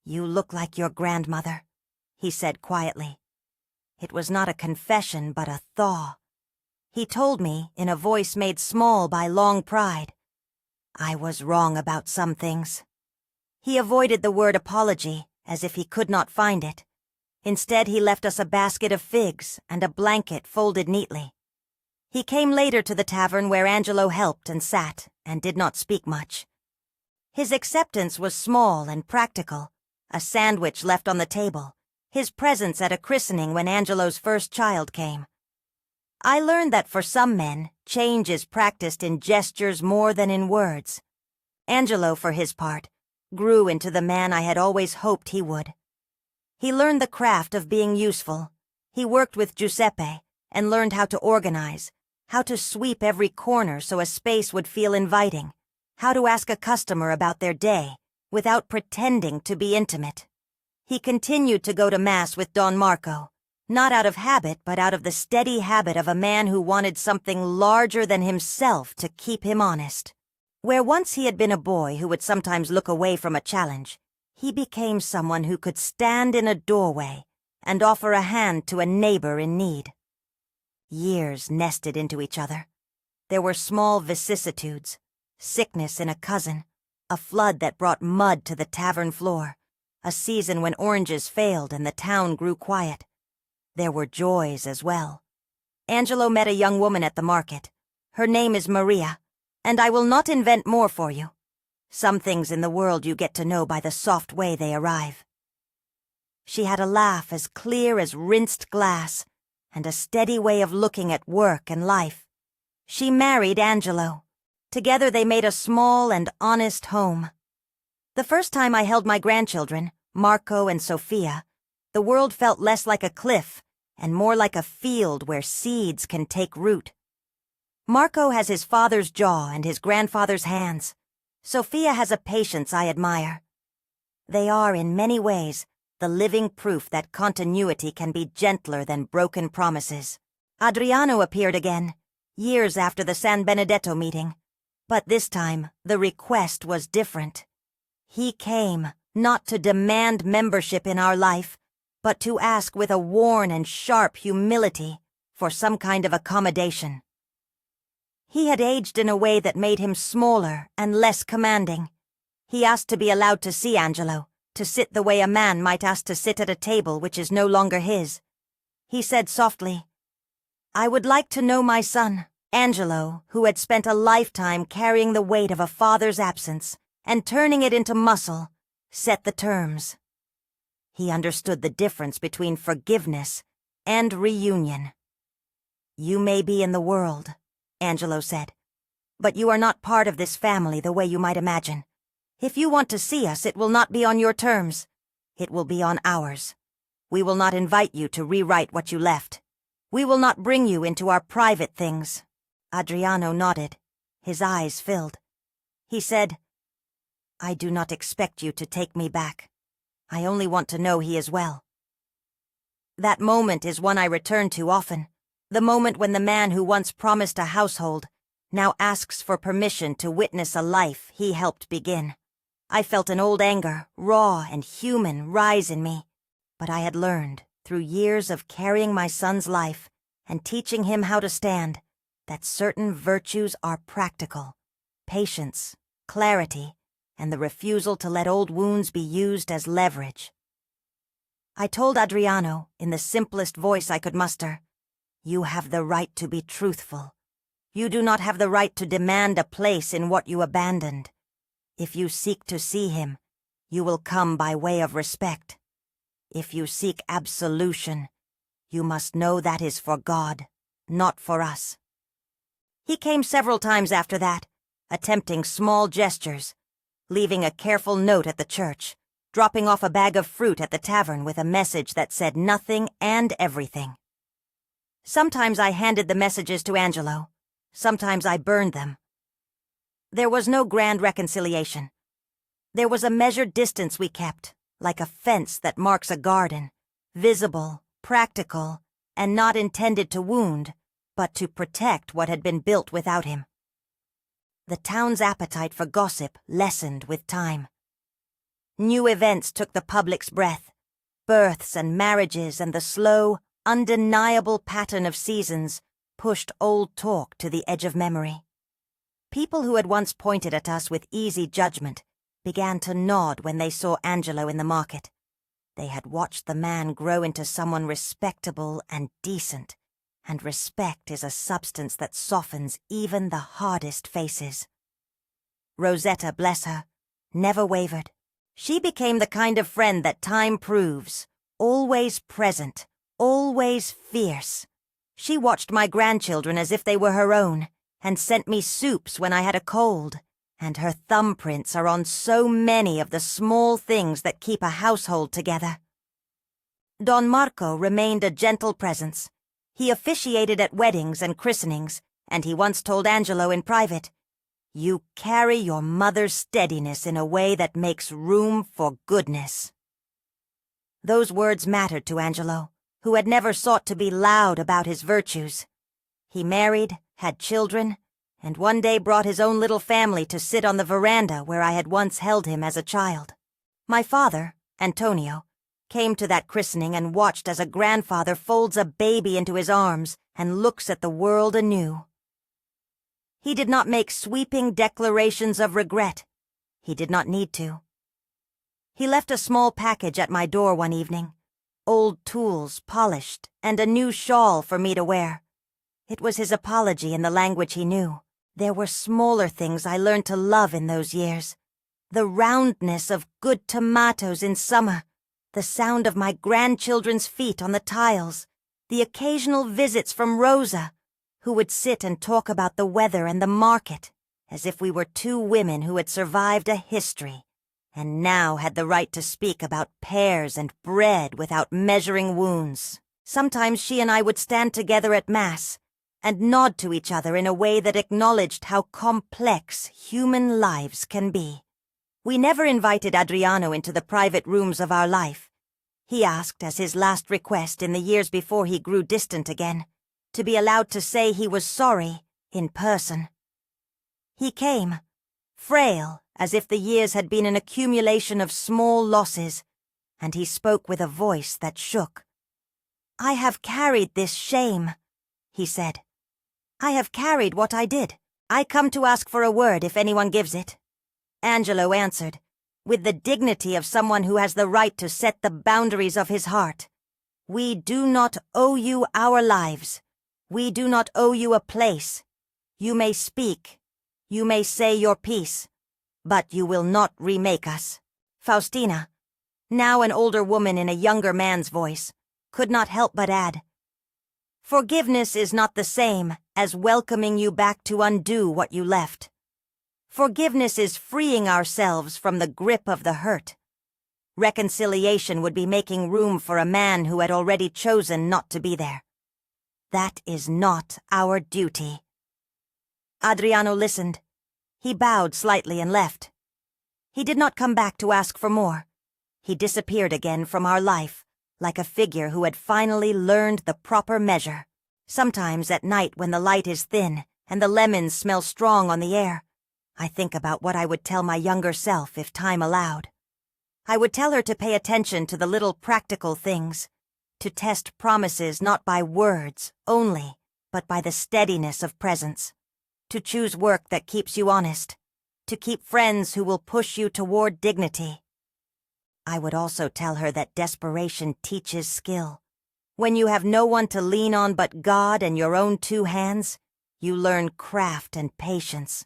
"You look like your grandmother," he said quietly. It was not a confession but a thaw. He told me, in a voice made small by long pride, "I was wrong about some things." He avoided the word apology, as if he could not find it. Instead, he left us a basket of figs and a blanket folded neatly. He came later to the tavern where Angelo helped and sat, and did not speak much. His acceptance was small and practical, a sandwich left on the table, his presence at a christening when Angelo's first child came. I learned that for some men, change is practiced in gestures more than in words. Angelo, for his part, grew into the man I had always hoped he would. He learned the craft of being useful. He worked with Giuseppe and learned how to organize, how to sweep every corner so a space would feel inviting, how to ask a customer about their day without pretending to be intimate. He continued to go to Mass with Don Marco, not out of habit but out of the steady habit of a man who wanted something larger than himself to keep him honest. Where once he had been a boy who would sometimes look away from a challenge, he became someone who could stand in a doorway and offer a hand to a neighbor in need. Years nested into each other. There were small vicissitudes, sickness in a cousin, a flood that brought mud to the tavern floor, a season when oranges failed and the town grew quiet. There were joys as well. Angelo met a young woman at the market. Her name is Maria, and I will not invent more for you. Some things in the world you get to know by the soft way they arrive. She had a laugh as clear as rinsed glass, and a steady way of looking at work and life. She married Angelo. Together they made a small and honest home. The first time I held my grandchildren, Marco and Sophia, the world felt less like a cliff and more like a field where seeds can take root. Marco has his father's jaw and his grandfather's hands. Sophia has a patience I admire. They are, in many ways, the living proof that continuity can be gentler than broken promises. Adriano appeared again, years after the San Benedetto meeting. But this time, the request was different. He came, not to demand membership in our life, but to ask with a worn and sharp humility for some kind of accommodation. He had aged in a way that made him smaller and less commanding. He asked to be allowed to see Angelo, to sit the way a man might ask to sit at a table which is no longer his. He said softly, "I would like to know my son." Angelo, who had spent a lifetime carrying the weight of a father's absence and turning it into muscle, set the terms. He understood the difference between forgiveness and reunion. "You may be in the world," Angelo said, "but you are not part of this family the way you might imagine. If you want to see us, it will not be on your terms. It will be on ours. We will not invite you to rewrite what you left. We will not bring you into our private things." Adriano nodded. His eyes filled. He said, "I do not expect you to take me back. I only want to know he is well." That moment is one I return to often. The moment when the man who once promised a household now asks for permission to witness a life he helped begin. I felt an old anger, raw and human, rise in me. But I had learned, through years of carrying my son's life and teaching him how to stand, that certain virtues are practical: patience, clarity, and the refusal to let old wounds be used as leverage. I told Adriano, in the simplest voice I could muster, "You have the right to be truthful. You do not have the right to demand a place in what you abandoned. If you seek to see him, you will come by way of respect. If you seek absolution, you must know that is for God, not for us." He came several times after that, attempting small gestures, leaving a careful note at the church, dropping off a bag of fruit at the tavern with a message that said nothing and everything. Sometimes I handed the messages to Angelo. Sometimes I burned them. There was no grand reconciliation. There was a measured distance we kept, like a fence that marks a garden, visible, practical, and not intended to wound, but to protect what had been built without him. The town's appetite for gossip lessened with time. New events took the public's breath. Births and marriages and the slow, undeniable pattern of seasons pushed old talk to the edge of memory. People who had once pointed at us with easy judgment began to nod when they saw Angelo in the market. They had watched the man grow into someone respectable and decent, and respect is a substance that softens even the hardest faces. Rosetta, bless her, never wavered. She became the kind of friend that time proves, always present, always fierce. She watched my grandchildren as if they were her own, and sent me soups when I had a cold, and her thumbprints are on so many of the small things that keep a household together. Don Marco remained a gentle presence. He officiated at weddings and christenings, and he once told Angelo in private, "You carry your mother's steadiness in a way that makes room for goodness." Those words mattered to Angelo, who had never sought to be loud about his virtues. He married, had children, and one day brought his own little family to sit on the veranda where I had once held him as a child. My father, Antonio, came to that christening and watched as a grandfather folds a baby into his arms and looks at the world anew. He did not make sweeping declarations of regret. He did not need to. He left a small package at my door one evening, old tools polished and a new shawl for me to wear. It was his apology in the language he knew. There were smaller things I learned to love in those years. The roundness of good tomatoes in summer, the sound of my grandchildren's feet on the tiles, the occasional visits from Rosa, who would sit and talk about the weather and the market, as if we were two women who had survived a history, and now had the right to speak about pears and bread without measuring wounds. Sometimes she and I would stand together at Mass, and nod to each other in a way that acknowledged how complex human lives can be. We never invited Adriano into the private rooms of our life. He asked, as his last request in the years before he grew distant again, to be allowed to say he was sorry in person. He came, frail as if the years had been an accumulation of small losses, and he spoke with a voice that shook. "I have carried this shame," he said. "I have carried what I did. I come to ask for a word if anyone gives it." Angelo answered, with the dignity of someone who has the right to set the boundaries of his heart. "We do not owe you our lives. We do not owe you a place. You may speak. You may say your piece. But you will not remake us." Faustina, now an older woman in a younger man's voice, could not help but add, "Forgiveness is not the same as welcoming you back to undo what you left. Forgiveness is freeing ourselves from the grip of the hurt. Reconciliation would be making room for a man who had already chosen not to be there. That is not our duty." Adriano listened. He bowed slightly and left. He did not come back to ask for more. He disappeared again from our life, like a figure who had finally learned the proper measure. Sometimes at night when the light is thin and the lemons smell strong on the air, I think about what I would tell my younger self if time allowed. I would tell her to pay attention to the little practical things, to test promises not by words only, but by the steadiness of presence, to choose work that keeps you honest, to keep friends who will push you toward dignity. I would also tell her that desperation teaches skill. When you have no one to lean on but God and your own two hands, you learn craft and patience.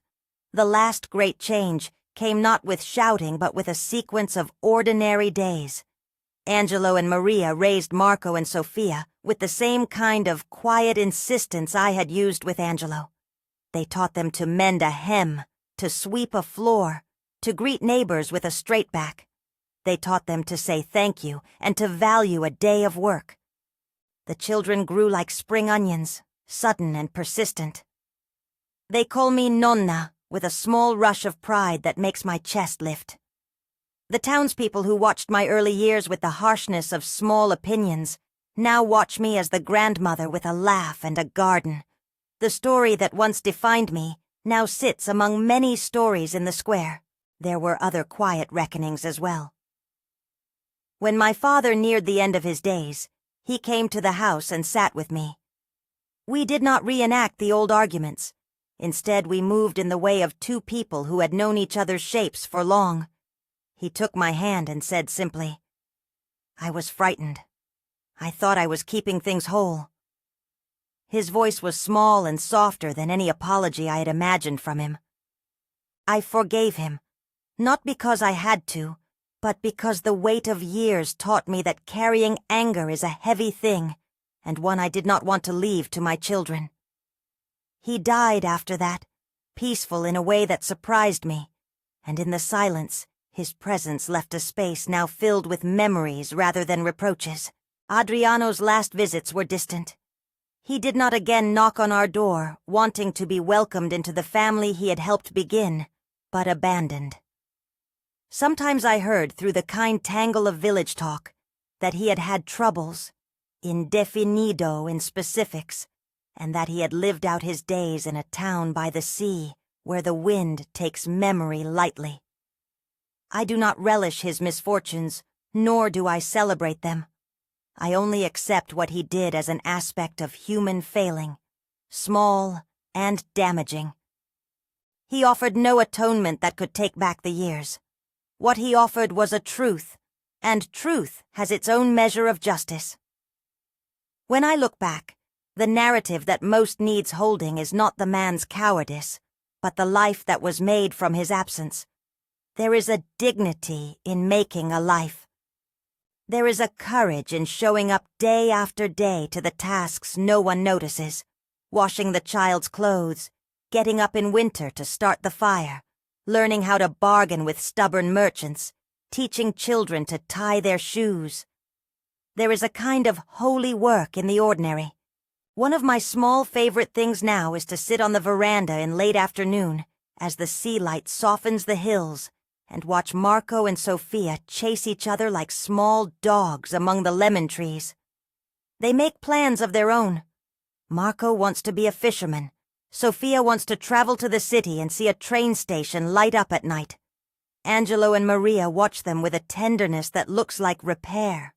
The last great change came not with shouting but with a sequence of ordinary days. Angelo and Maria raised Marco and Sophia with the same kind of quiet insistence I had used with Angelo. They taught them to mend a hem, to sweep a floor, to greet neighbors with a straight back. They taught them to say thank you and to value a day of work. The children grew like spring onions, sudden and persistent. They call me Nonna, with a small rush of pride that makes my chest lift. The townspeople who watched my early years with the harshness of small opinions now watch me as the grandmother with a laugh and a garden. The story that once defined me now sits among many stories in the square. There were other quiet reckonings as well. When my father neared the end of his days, he came to the house and sat with me. We did not reenact the old arguments. Instead, we moved in the way of two people who had known each other's shapes for long. He took my hand and said simply, "I was frightened. I thought I was keeping things whole." His voice was small and softer than any apology I had imagined from him. I forgave him, not because I had to, but because the weight of years taught me that carrying anger is a heavy thing, and one I did not want to leave to my children. He died after that, peaceful in a way that surprised me, and in the silence, his presence left a space now filled with memories rather than reproaches. Adriano's last visits were distant. He did not again knock on our door, wanting to be welcomed into the family he had helped begin, but abandoned. Sometimes I heard through the kind tangle of village talk that he had had troubles, indefinido in specifics, and that he had lived out his days in a town by the sea where the wind takes memory lightly. I do not relish his misfortunes, nor do I celebrate them. I only accept what he did as an aspect of human failing, small and damaging. He offered no atonement that could take back the years. What he offered was a truth, and truth has its own measure of justice. When I look back, the narrative that most needs holding is not the man's cowardice, but the life that was made from his absence. There is a dignity in making a life. There is a courage in showing up day after day to the tasks no one notices, washing the child's clothes, getting up in winter to start the fire, learning how to bargain with stubborn merchants, teaching children to tie their shoes. There is a kind of holy work in the ordinary. One of my small favorite things now is to sit on the veranda in late afternoon as the sea light softens the hills and watch Marco and Sophia chase each other like small dogs among the lemon trees. They make plans of their own. Marco wants to be a fisherman. Sophia wants to travel to the city and see a train station light up at night. Angelo and Maria watch them with a tenderness that looks like repair.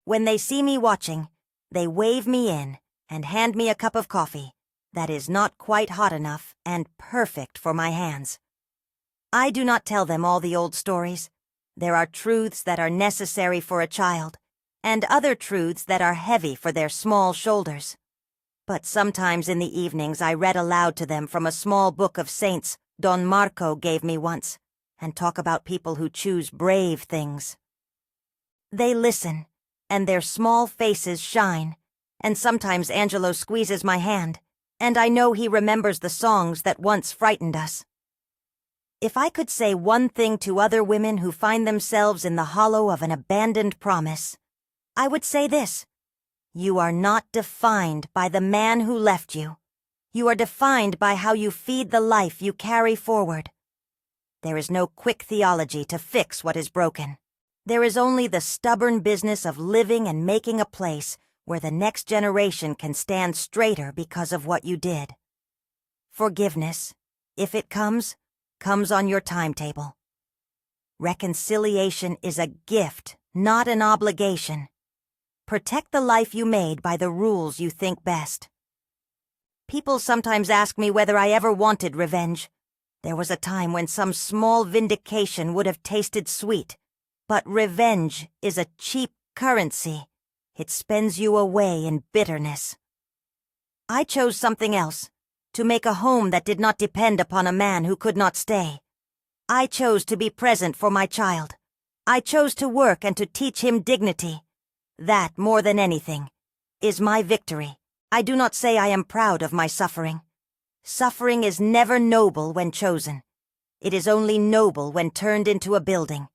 When they see me watching, they wave me in and hand me a cup of coffee that is not quite hot enough and perfect for my hands. I do not tell them all the old stories. There are truths that are necessary for a child, and other truths that are heavy for their small shoulders. But sometimes in the evenings I read aloud to them from a small book of saints Don Marco gave me once, and talk about people who choose brave things. They listen, and their small faces shine, and sometimes Angelo squeezes my hand, and I know he remembers the songs that once frightened us. If I could say one thing to other women who find themselves in the hollow of an abandoned promise, I would say this: you are not defined by the man who left you. You are defined by how you feed the life you carry forward. There is no quick theology to fix what is broken. There is only the stubborn business of living and making a place where the next generation can stand straighter because of what you did. Forgiveness, if it comes on your timetable. Reconciliation is a gift, not an obligation. Protect the life you made by the rules you think best. People sometimes ask me whether I ever wanted revenge. There was a time when some small vindication would have tasted sweet, but revenge is a cheap currency. It spends you away in bitterness. I chose something else, to make a home that did not depend upon a man who could not stay. I chose to be present for my child. I chose to work and to teach him dignity. That, more than anything, is my victory. I do not say I am proud of my suffering. Suffering is never noble when chosen. It is only noble when turned into a building.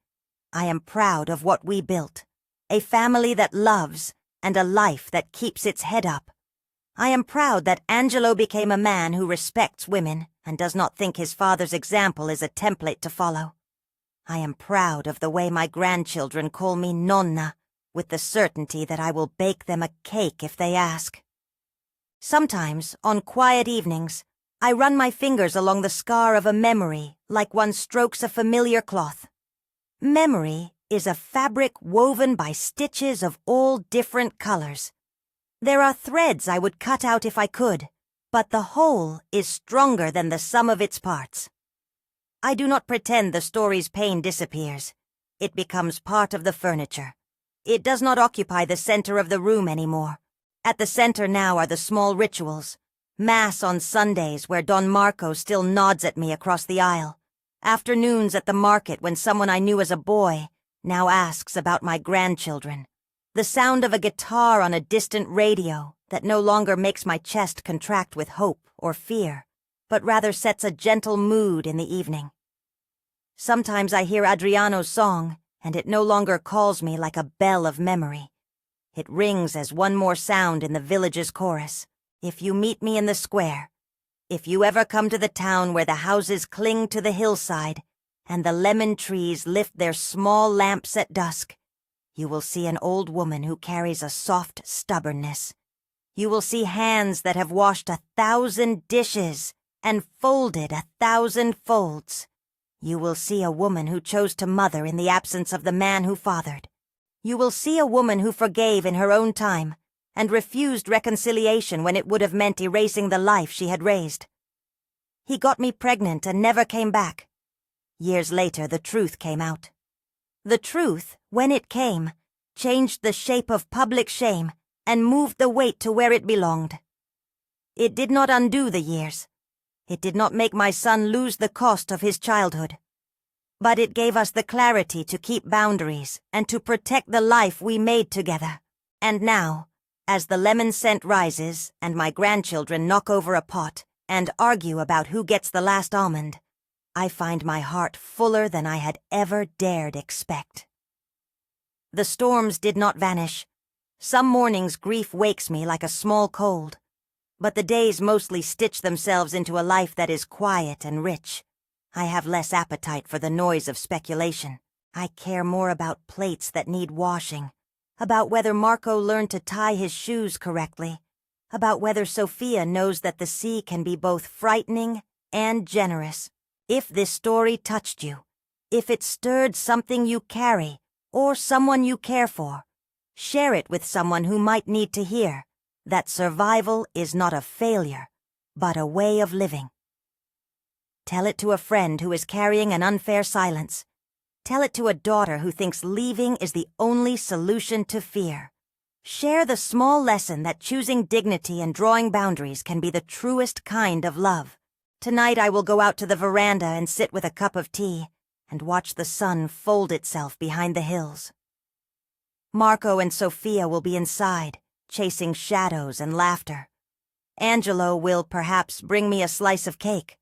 I am proud of what we built. A family that loves and a life that keeps its head up. I am proud that Angelo became a man who respects women and does not think his father's example is a template to follow. I am proud of the way my grandchildren call me Nonna, with the certainty that I will bake them a cake if they ask. Sometimes, on quiet evenings, I run my fingers along the scar of a memory like one strokes a familiar cloth. Memory is a fabric woven by stitches of all different colors. There are threads I would cut out if I could, but the whole is stronger than the sum of its parts. I do not pretend the story's pain disappears. It becomes part of the furniture. It does not occupy the center of the room anymore. At the center now are the small rituals. Mass on Sundays where Don Marco still nods at me across the aisle. Afternoons at the market when someone I knew as a boy now asks about my grandchildren. The sound of a guitar on a distant radio that no longer makes my chest contract with hope or fear. but rather sets a gentle mood in the evening. Sometimes I hear Adriano's song, and it no longer calls me like a bell of memory. It rings as one more sound in the village's chorus. If you meet me in the square, if you ever come to the town where the houses cling to the hillside, and the lemon trees lift their small lamps at dusk, you will see an old woman who carries a soft stubbornness. You will see hands that have washed 1,000 dishes and folded 1,000 folds. You will see a woman who chose to mother in the absence of the man who fathered. You will see a woman who forgave in her own time and refused reconciliation when it would have meant erasing the life she had raised. He got me pregnant and never came back. Years later, the truth came out. The truth, when it came, changed the shape of public shame and moved the weight to where it belonged. It did not undo the years. It did not make my son lose the cost of his childhood. But it gave us the clarity to keep boundaries and to protect the life we made together. And now, as the lemon scent rises and my grandchildren knock over a pot and argue about who gets the last almond, I find my heart fuller than I had ever dared expect. The storms did not vanish. Some mornings grief wakes me like a small cold, but the days mostly stitch themselves into a life that is quiet and rich. I have less appetite for the noise of speculation. I care more about plates that need washing, about whether Marco learned to tie his shoes correctly, about whether Sophia knows that the sea can be both frightening and generous. If this story touched you, if it stirred something you carry or someone you care for, share it with someone who might need to hear that survival is not a failure, but a way of living. Tell it to a friend who is carrying an unfair silence. Tell it to a daughter who thinks leaving is the only solution to fear. Share the small lesson that choosing dignity and drawing boundaries can be the truest kind of love. Tonight I will go out to the veranda and sit with a cup of tea and watch the sun fold itself behind the hills. Marco and Sophia will be inside, chasing shadows and laughter. Angelo will perhaps bring me a slice of cake.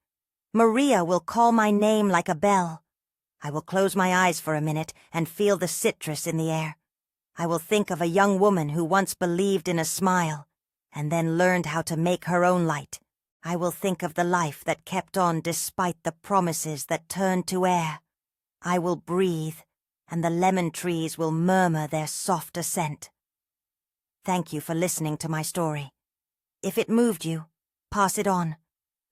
Maria will call my name like a bell. I will close my eyes for a minute and feel the citrus in the air. I will think of a young woman who once believed in a smile and then learned how to make her own light. I will think of the life that kept on despite the promises that turned to air. I will breathe, and the lemon trees will murmur their soft assent. Thank you for listening to my story. If it moved you, pass it on.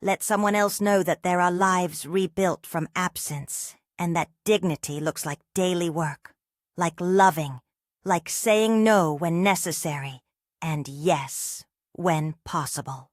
Let someone else know that there are lives rebuilt from absence, and that dignity looks like daily work, like loving, like saying no when necessary, and yes when possible.